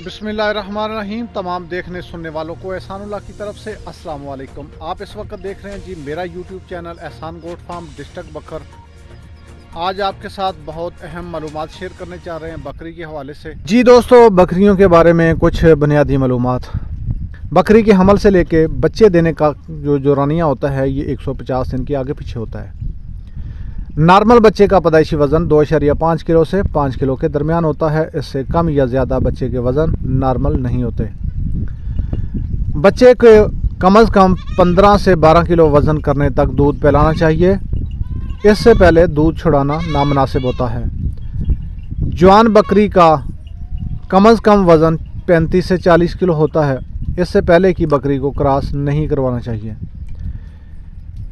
बिस्मिल्लाहिर्रहमानिर्रहीम। तमाम देखने सुनने वालों को एहसानुल्लाह की तरफ से अस्सलाम वालेकुम। आप इस वक्त देख रहे हैं जी मेरा यूट्यूब चैनल एहसान गोट फार्म डिस्ट्रिक्ट बकर। आज आपके साथ बहुत अहम मालूमात शेयर करने चाह रहे हैं बकरी के हवाले से। जी दोस्तों, बकरियों के बारे में कुछ बुनियादी मालूमात। बकरी के हमल से लेके बच्चे देने का जो दौरानिया होता है ये 150 दिन के आगे पीछे होता है। नॉर्मल बच्चे का पैदाइशी वज़न 2.5 किलो से 5 किलो के दरमियान होता है। इससे कम या ज़्यादा बच्चे के वज़न नॉर्मल नहीं होते। बच्चे को कम अज़ कम 15 से 12 किलो वज़न करने तक दूध पिलाना चाहिए। इससे पहले दूध छुड़ाना नामुनासिब होता है। जवान बकरी का कम अज़ कम वज़न 35 से 40 किलो होता है। इससे पहले की बकरी को क्रॉस नहीं करवाना चाहिए।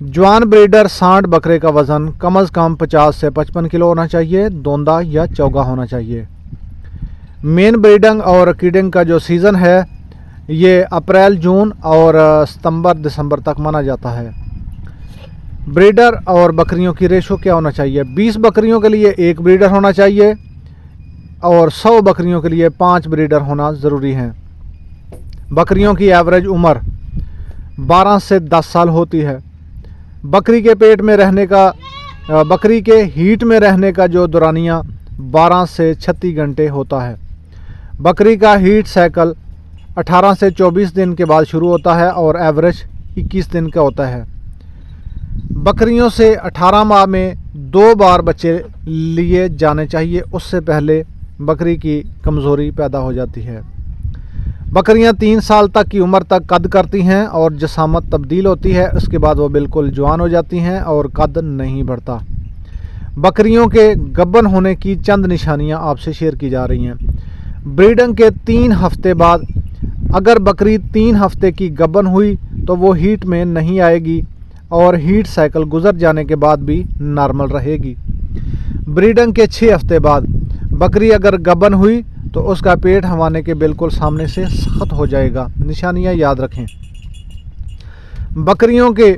जवान ब्रीडर सांड बकरे का वज़न कम अज़ कम 50 से 55 किलो होना चाहिए। दोंदा या चौगा होना चाहिए। मेन ब्रीडिंग और कीडिंग का जो सीज़न है ये अप्रैल जून और सितंबर दिसंबर तक माना जाता है। ब्रीडर और बकरियों की रेशो क्या होना चाहिए? 20 बकरियों के लिए 1 ब्रीडर होना चाहिए और 100 बकरियों के लिए 5 ब्रीडर होना ज़रूरी है। बकरियों की एवरेज उम्र 12 से 10 साल होती है। बकरी के पेट में रहने का बकरी के हीट में रहने का जो दौरानिया 12 से 36 घंटे होता है। बकरी का हीट साइकिल 18 से 24 दिन के बाद शुरू होता है और एवरेज 21 दिन का होता है। बकरियों से 18 माह में 2 बार बच्चे लिए जाने चाहिए। उससे पहले बकरी की कमज़ोरी पैदा हो जाती है। बकरियां 3 साल तक की उम्र तक कद करती हैं और जसामत तब्दील होती है। उसके बाद वो बिल्कुल जवान हो जाती हैं और कद नहीं बढ़ता। बकरियों के गब्बन होने की चंद निशानियां आपसे शेयर की जा रही हैं। ब्रीडिंग के 3 हफ्ते बाद अगर बकरी 3 हफ्ते की गब्बन हुई तो वो हीट में नहीं आएगी और हीट साइकिल गुजर जाने के बाद भी नॉर्मल रहेगी। ब्रीडिंग के 6 हफ्ते बाद बकरी अगर गब्बन हुई तो उसका पेट हवाने के बिल्कुल सामने से सख्त हो जाएगा। निशानियां याद रखें। बकरियों के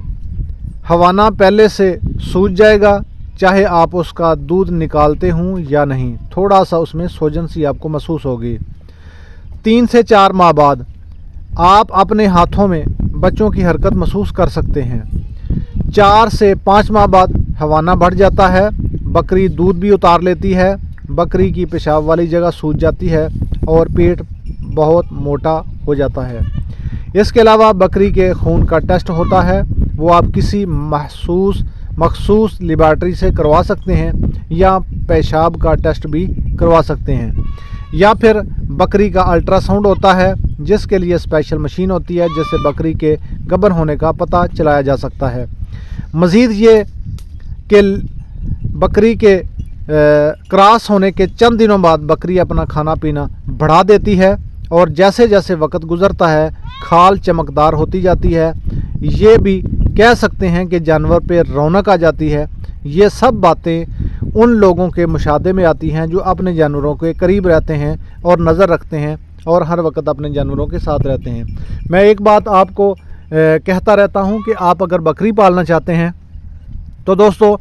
हवाना पहले से सूज जाएगा, चाहे आप उसका दूध निकालते हों या नहीं। थोड़ा सा उसमें सोजन सी आपको महसूस होगी। 3 से 4 माह बाद आप अपने हाथों में बच्चों की हरकत महसूस कर सकते हैं। 4 से 5 माह बाद हवाना बढ़ जाता है। बकरी दूध भी उतार लेती है। बकरी की पेशाब वाली जगह सूज जाती है और पेट बहुत मोटा हो जाता है। इसके अलावा बकरी के खून का टेस्ट होता है। वो आप किसी मखसूस लेबॉरेटरी से करवा सकते हैं या पेशाब का टेस्ट भी करवा सकते हैं, या फिर बकरी का अल्ट्रासाउंड होता है जिसके लिए स्पेशल मशीन होती है जिससे बकरी के गब्बन होने का पता चलाया जा सकता है। मज़ीद ये कि बकरी के क्रॉस होने के चंद दिनों बाद बकरी अपना खाना पीना बढ़ा देती है और जैसे जैसे वक्त गुजरता है खाल चमकदार होती जाती है। ये भी कह सकते हैं कि जानवर पे रौनक आ जाती है। ये सब बातें उन लोगों के मुशाहदे में आती हैं जो अपने जानवरों के करीब रहते हैं और नज़र रखते हैं और हर वक्त अपने जानवरों के साथ रहते हैं। मैं एक बात आपको कहता रहता हूँ कि आप अगर बकरी पालना चाहते हैं तो दोस्तों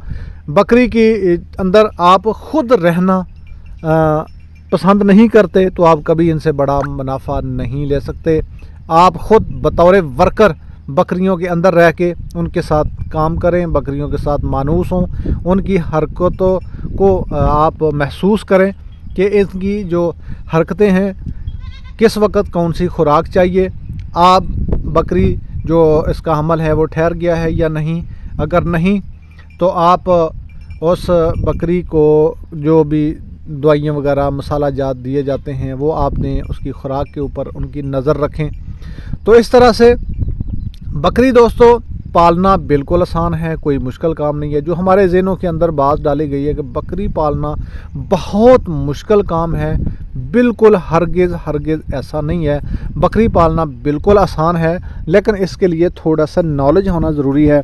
बकरी के अंदर आप ख़ुद रहना पसंद नहीं करते तो आप कभी इनसे बड़ा मुनाफा नहीं ले सकते। आप ख़ुद बतौर वर्कर बकरियों के अंदर रह के उनके साथ काम करें, बकरियों के साथ मानूस हों, उनकी हरकतों को आप महसूस करें कि इनकी जो हरकतें हैं किस वक्त कौन सी खुराक चाहिए। आप बकरी जो इसका हमल है वो ठहर गया है या नहीं, अगर नहीं तो आप उस बकरी को जो भी दवाइयाँ वगैरह मसाला जात दिए जाते हैं वो आपने उसकी खुराक के ऊपर उनकी नज़र रखें। तो इस तरह से बकरी दोस्तों पालना बिल्कुल आसान है, कोई मुश्किल काम नहीं है। जो हमारे ज़हनों के अंदर बात डाली गई है कि बकरी पालना बहुत मुश्किल काम है, बिल्कुल हरगिज़ ऐसा नहीं है। बकरी पालना बिल्कुल आसान है, लेकिन इसके लिए थोड़ा सा नॉलेज होना ज़रूरी है।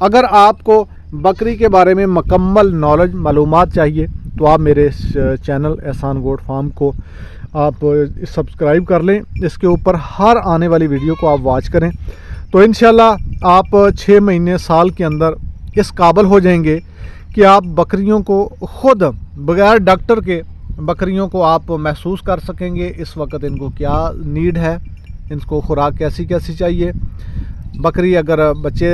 अगर आपको बकरी के बारे में मुकम्मल नॉलेज मालूमात चाहिए तो आप मेरे इस चैनल एहसान गोट फार्म को आप सब्सक्राइब कर लें। इसके ऊपर हर आने वाली वीडियो को आप वॉच करें तो इंशाल्लाह आप 6 महीने साल के अंदर इस काबिल हो जाएंगे कि आप बकरियों को ख़ुद बगैर डॉक्टर के बकरियों को आप महसूस कर सकेंगे इस वक्त इनको क्या नीड है, इनको खुराक कैसी कैसी चाहिए। बकरी अगर बच्चे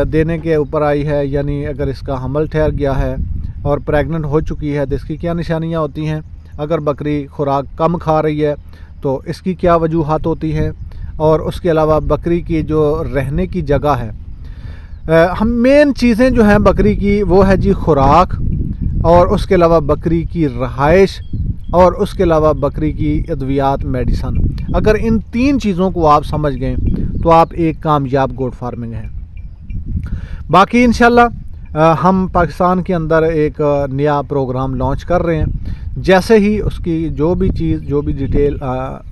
देने के ऊपर आई है, यानी अगर इसका हमल ठहर गया है और प्रेग्नेंट हो चुकी है तो इसकी क्या निशानियां होती हैं। अगर बकरी खुराक कम खा रही है तो इसकी क्या वजूहात होती हैं। और उसके अलावा बकरी की जो रहने की जगह है, हम मेन चीज़ें जो हैं बकरी की वो है जी खुराक, और उसके अलावा बकरी की रहाइश, और उसके अलावा बकरी की अद्वियात मेडिसन। अगर इन 3 चीज़ों को आप समझ गए तो आप एक कामयाब गोट फार्मिंग हैं। बाकी इंशाल्लाह हम पाकिस्तान के अंदर एक नया प्रोग्राम लॉन्च कर रहे हैं। जैसे ही उसकी जो भी चीज़, जो भी डिटेल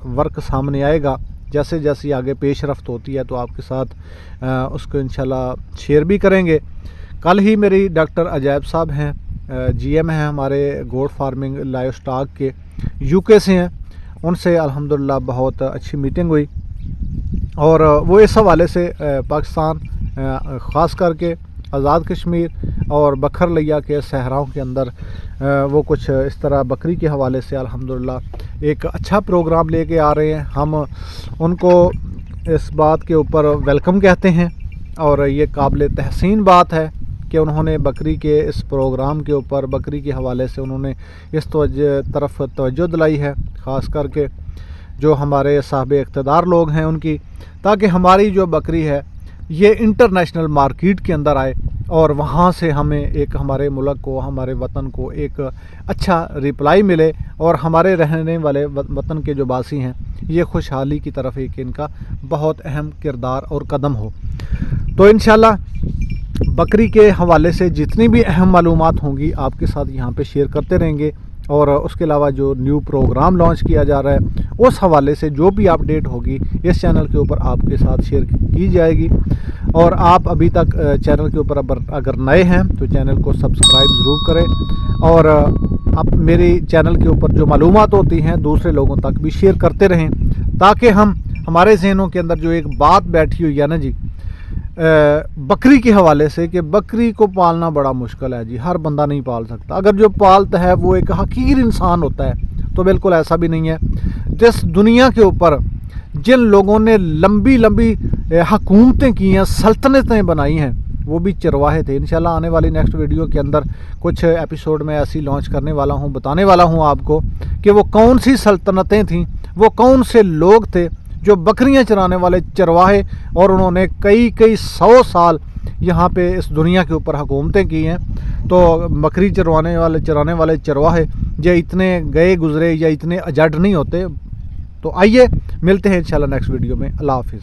वर्क सामने आएगा, जैसे जैसे आगे पेशरफ्त होती है तो आपके साथ उसको इंशाल्लाह शेयर भी करेंगे। कल ही मेरी डॉक्टर अजैब साहब हैं, GM हैं हमारे गोट फार्मिंग लाइव स्टॉक के, UK से हैं। उनसे अल्हम्दुलिल्लाह बहुत अच्छी मीटिंग हुई और वो इस हवाले से पाकिस्तान ख़ास करके आज़ाद कश्मीर और बखर लिया के सहराओं के अंदर वो कुछ इस तरह बकरी के हवाले से अल्हम्दुलिल्लाह एक अच्छा प्रोग्राम लेके आ रहे हैं। हम उनको इस बात के ऊपर वेलकम कहते हैं और ये काबिल तहसीन बात है कि उन्होंने बकरी के इस प्रोग्राम के ऊपर बकरी के हवाले से उन्होंने इस तरफ तवज्जो दिलाई है, ख़ास करके जो हमारे साहब इक़्तिदार लोग हैं उनकी, ताकि हमारी जो बकरी है ये इंटरनेशनल मार्केट के अंदर आए और वहाँ से हमें एक हमारे मुल्क को, हमारे वतन को एक अच्छा रिप्लाई मिले और हमारे रहने वाले वतन के जो बासी हैं ये खुशहाली की तरफ एक इनका बहुत अहम किरदार और कदम हो। तो इंशाल्लाह बकरी के हवाले से जितनी भी अहम मालूमात होंगी आपके साथ यहाँ पे शेयर करते रहेंगे। और उसके अलावा जो न्यू प्रोग्राम लॉन्च किया जा रहा है उस हवाले से जो भी अपडेट होगी इस चैनल के ऊपर आपके साथ शेयर की जाएगी। और आप अभी तक चैनल के ऊपर अगर नए हैं तो चैनल को सब्सक्राइब ज़रूर करें और आप मेरी चैनल के ऊपर जो मालूमात होती हैं दूसरे लोगों तक भी शेयर करते रहें, ताकि हमारे ज़हनों के अंदर जो एक बात बैठी हुई है ना जी बकरी के हवाले से कि बकरी को पालना बड़ा मुश्किल है जी, हर बंदा नहीं पाल सकता। अगर जो पालता है वो एक हकीर इंसान होता है, तो बिल्कुल ऐसा भी नहीं है। जिस दुनिया के ऊपर जिन लोगों ने लंबी लंबी हुकूमतें की हैं, सल्तनतें बनाई हैं, वो भी चरवाहे थे। इंशाल्लाह आने वाली नेक्स्ट वीडियो के अंदर कुछ एपिसोड में ऐसी लॉन्च करने वाला हूँ, बताने वाला हूँ आपको कि वो कौन सी सल्तनतें थीं, वो कौन से लोग थे जो बकरियां चराने वाले चरवाहे, और उन्होंने कई 100 साल यहाँ पे इस दुनिया के ऊपर हुकूमतें की हैं। तो बकरी चराने वाले चरवाहे ये इतने गए गुजरे या इतने अजड नहीं होते। तो आइए मिलते हैं इंशाल्लाह नेक्स्ट वीडियो में। अल्लाह हाफिज़।